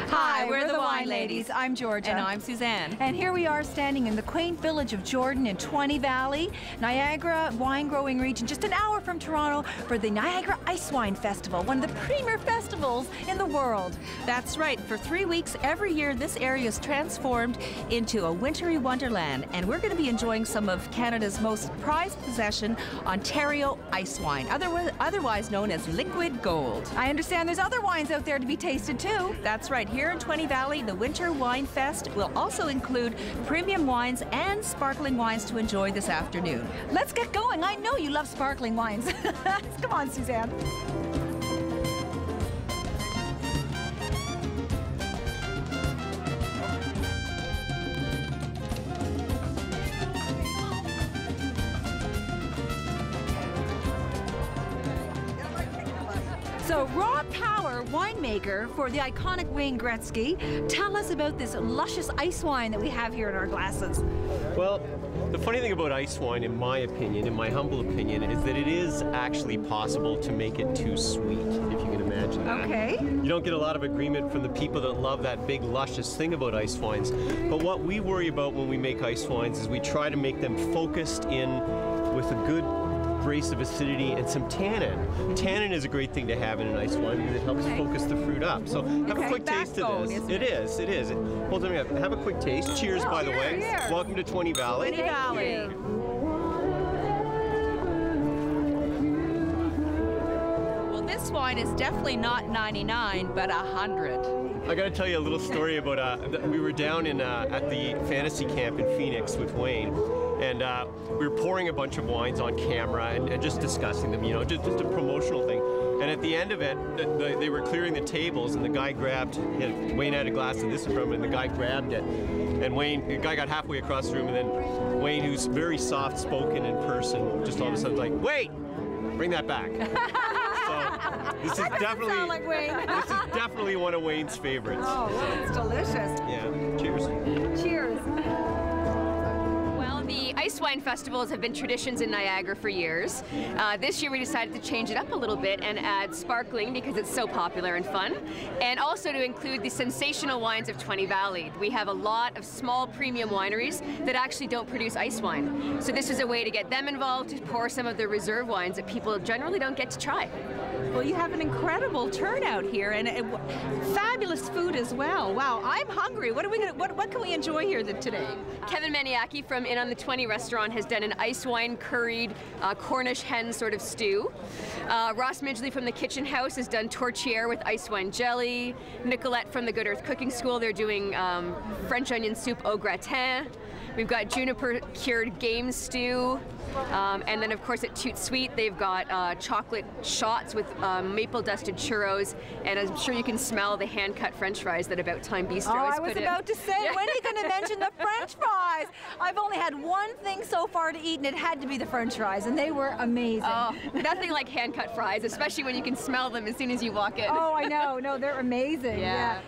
Hi, we're the Wine Ladies. I'm Georgia. And I'm Suzanne. And here we are standing in the quaint village of Jordan in 20 Valley, Niagara wine growing region, just an hour from Toronto for the Niagara Icewine Festival, one of the premier festivals in the world. That's right. For 3 weeks every year, this area is transformed into a wintry wonderland, and we're going to be enjoying some of Canada's most prized possession, Ontario ice wine, otherwise known as liquid gold. I understand there's other wines out there to be tasted too. That's right. Here in 20 Valley, the Winter WineFest will also include premium wines and sparkling wines to enjoy this afternoon. Let's get going. I know you love sparkling wines. Come on, Suzanne. So, Rob Power, winemaker for the iconic Wayne Gretzky, tell us about this luscious ice wine that we have here in our glasses. Well, the funny thing about ice wine, in my opinion, in my humble opinion, is that it is actually possible to make it too sweet, if you can imagine that. Okay. You don't get a lot of agreement from the people that love that big, luscious thing about ice wines. But what we worry about when we make ice wines is we try to make them focused in with a good grace of acidity and some tannin. Tannin is a great thing to have in an ice wine because it helps focus the fruit up. So have a quick taste of this. It is. Hold on, have a quick taste. Cheers, by the way. Cheers. Welcome to 20 Valley. 20 Valley. Well, this wine is definitely not 99, but 100. I got to tell you a little story about we were down in at the fantasy camp in Phoenix with Wayne, and we were pouring a bunch of wines on camera and just discussing them, you know, just a promotional thing. And at the end of it, they were clearing the tables, and the guy Wayne had a glass of this in front of him, and the guy grabbed it. And the guy got halfway across the room, and then Wayne, who's very soft-spoken in person, just all of a sudden like, wait, bring that back. So this is definitely sound like Wayne. This is definitely one of Wayne's favorites. Oh, it's delicious. Yeah. Cheers. Cheers. The Icewine Festivals have been traditions in Niagara for years. This year we decided to change it up a little bit and add sparkling because it's so popular and fun, and also to include the sensational wines of 20 Valley. We have a lot of small premium wineries that actually don't produce ice wine. So this is a way to get them involved, to pour some of the reserve wines that people generally don't get to try. Well, you have an incredible turnout here, and fabulous food as well. Wow, I'm hungry. What can we enjoy here today? Kevin Maniaki from In on the 20 restaurant has done an ice wine curried Cornish hen sort of stew. Ross Midgley from the Kitchen House has done tourtière with ice wine jelly. Nicolette from the Good Earth Cooking School, they're doing French onion soup au gratin. We've got juniper cured game stew. And then, of course, at Toot Sweet, they've got chocolate shots with maple dusted churros, and I'm sure you can smell the hand-cut French fries that About Time Bistro I Oh, has was put in. about to say, when are you going to mention the French fries? I've only had one thing so far to eat, and it had to be the French fries, and they were amazing. Oh, nothing like hand-cut fries, especially when you can smell them as soon as you walk in. Oh, I know. No, they're amazing. Yeah.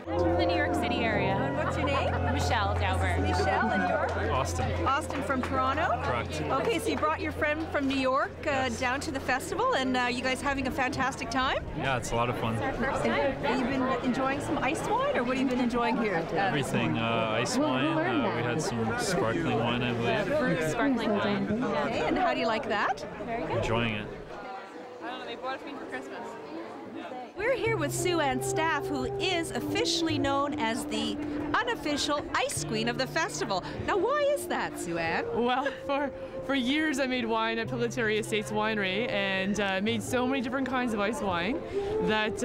I'm from the New York City area. And what's your name? Michelle Dauber. Michelle, and you're? Austin. Austin from Toronto? Correct. Okay, so you brought your friend from New York down to the festival, and you guys having a fantastic time? Yeah, it's a lot of fun. Our first time. Have you been enjoying some ice wine, or what have you been enjoying here? Everything, ice wine, we had some sparkling wine, I believe. Sparkling wine. Okay, and how do you like that? Very good. Enjoying it. I don't know, they bought it for me for Christmas. We're here with Sue Ann Staff, who is officially known as the unofficial ice queen of the festival. Now, why is that, Sue Ann? Well, for years I made wine at Pilatory Estates Winery and made so many different kinds of ice wine that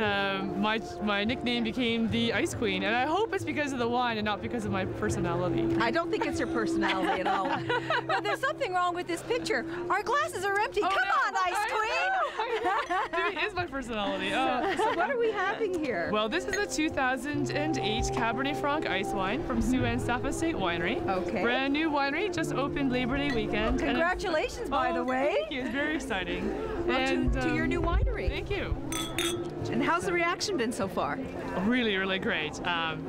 my nickname became the Ice Queen, and I hope it's because of the wine and not because of my personality. I don't think it's your personality at all. But there's something wrong with this picture. Our glasses are empty. Oh, Come no. on, Ice Queen. Maybe it is my personality. So what are we having here? Well, this is a 2008 Cabernet Franc ice wine from Sue Ann Staff Estate Winery. Okay. Brand new winery, just opened Labor Day weekend. Congratulations, by the way. Thank you. It's very exciting. Well, And, to your new winery. Thank you. And how's the reaction been so far? Really, really great.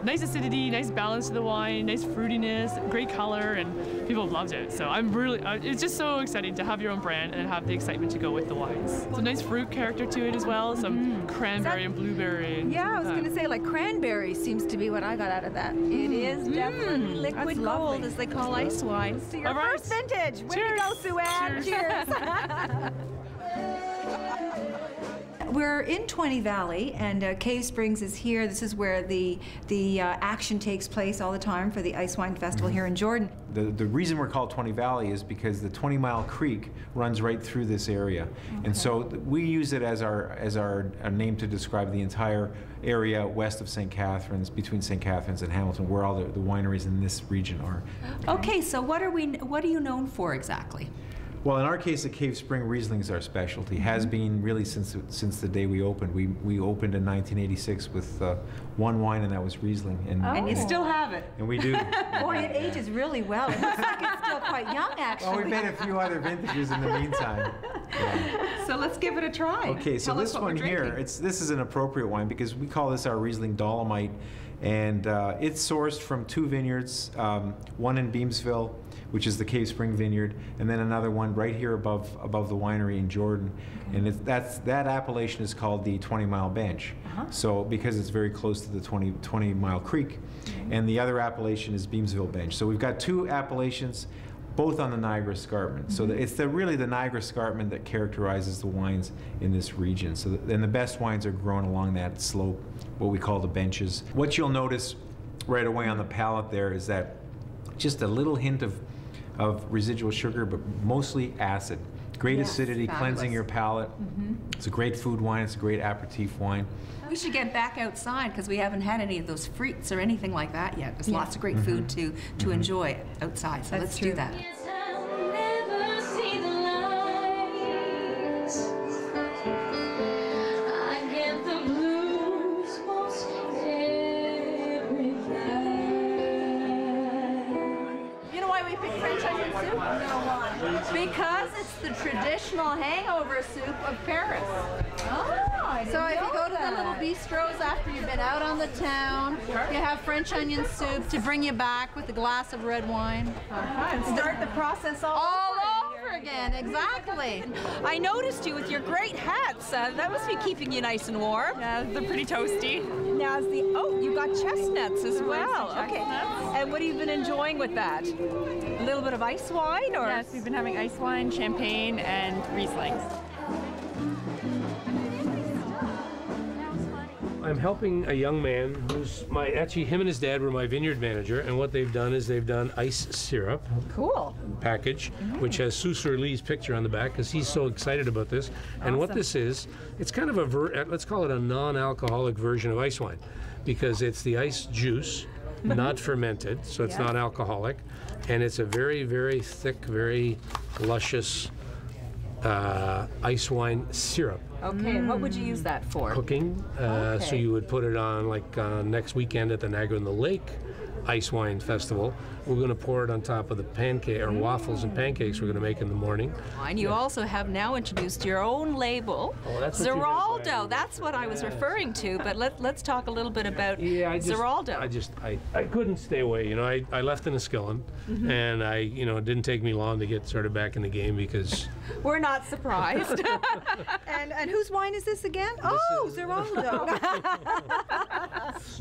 Nice acidity, nice balance to the wine, nice fruitiness, great color, and people have loved it. So I'm really, it's just so exciting to have your own brand and have the excitement to go with the wines. Some nice fruit character to it as well, some cranberry and blueberry. And Yeah, I was that. going to say, like, cranberry seems to be what I got out of that. It is definitely liquid That's gold, lovely. as they call ice wine. So your All right. first vintage. Way Cheers. to go, Sue-Ann. Cheers. Cheers. We're in 20 Valley, and Cave Springs is here. This is where the action takes place all the time for the Icewine Festival here in Jordan. The reason we're called 20 Valley is because the 20 Mile Creek runs right through this area. And so we use it as our name to describe the entire area west of St. Catharines, between St. Catharines and Hamilton, where all the wineries in this region are. Okay, so what are you known for exactly? Well, in our case, the Cave Spring Riesling is our specialty. Has been really since the day we opened. We opened in 1986 with one wine, and that was Riesling. And you still have it. And we do. Boy, it ages really well. It looks like it's still quite young, actually. Well, we've made a few other vintages in the meantime. Yeah. So let's give it a try. Okay, so Tell us this what one we're here, drinking. this is an appropriate wine because we call this our Riesling Dolomite, and it's sourced from two vineyards, one in Beamsville, which is the Cave Spring Vineyard, and then another one right here above the winery in Jordan. And that appellation is called the 20 Mile Bench. So because it's very close to the 20 Mile Creek. And the other appellation is Beamsville Bench. So we've got two appellations, both on the Niagara Escarpment. So it's really the Niagara Escarpment that characterizes the wines in this region. So and the best wines are grown along that slope, what we call the benches. What you'll notice right away on the palate there is that just a little hint of residual sugar, but mostly acid. Great acidity, cleansing your palate. It's a great food wine. It's a great aperitif wine. We should get back outside because we haven't had any of those frites or anything like that yet. There's lots of great food to enjoy outside, so let's do that. You know why we picked French onion soup? No, why? Because it's the traditional hangover soup of Paris. So if you go to the little bistros after you've been out on the town, you have French onion soup to bring you back with a glass of red wine. And start the process All over again, exactly. I noticed you with your great hats. That must be keeping you nice and warm. Yeah, they're pretty toasty. Now, you got chestnuts as well. Roasted Okay. chestnuts. And what have you been enjoying with that? A little bit of ice wine, or? Yes, we've been having ice wine, champagne, and Rieslings. I'm helping a young man who's actually him and his dad were my vineyard manager, and what they've done is they've done ice syrup package, which has Sue Surlee's picture on the back because he's so excited about this. And what this is, it's kind of let's call it a non-alcoholic version of ice wine, because it's the ice juice, not fermented, so it's not alcoholic, and it's a very, very thick, very luscious ice wine syrup. Okay, and what would you use that for? Cooking. So you would put it on next weekend at the Niagara on the Lake Icewine Festival. We're going to pour it on top of the pancake or waffles and pancakes we're going to make in the morning. And you also have now introduced your own label, Oh, that's what you meant by Zeraldo. it. That's what I was referring to. But let's talk a little bit about Zeraldo. I couldn't stay away. You know, I left in Enniskillen, and it didn't take me long to get sort of back in the game because. We're not surprised. And whose wine is this again? Zeraldo.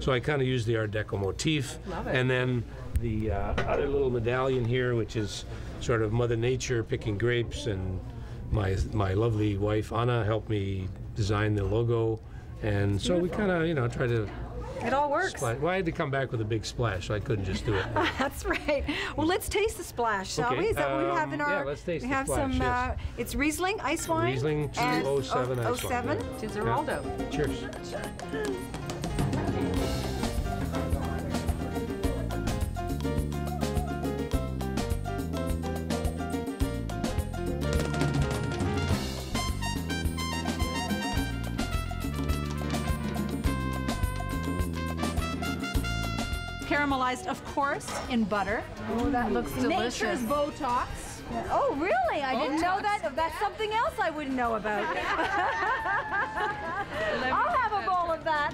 So I kind of used the Art Deco motif, and then the other little medallion here, which is sort of Mother Nature picking grapes, and my lovely wife Anna helped me design the logo, and so we kind of try to. It all works. Splash. Well, I had to come back with a big splash, so I couldn't just do it. That's right. Well, let's taste the splash, shall Okay. we? Is that what we have in our? Yeah, let's taste we the have splash, some. yes. It's Riesling ice wine. Riesling and 207 ice wine. 07 to Zeraldo. Yeah. Cheers. Caramelized, of course, in butter. Oh, that looks delicious. Nature's Botox. Oh, really? I didn't know that. That's something else I wouldn't know about. I'll have a bowl of that.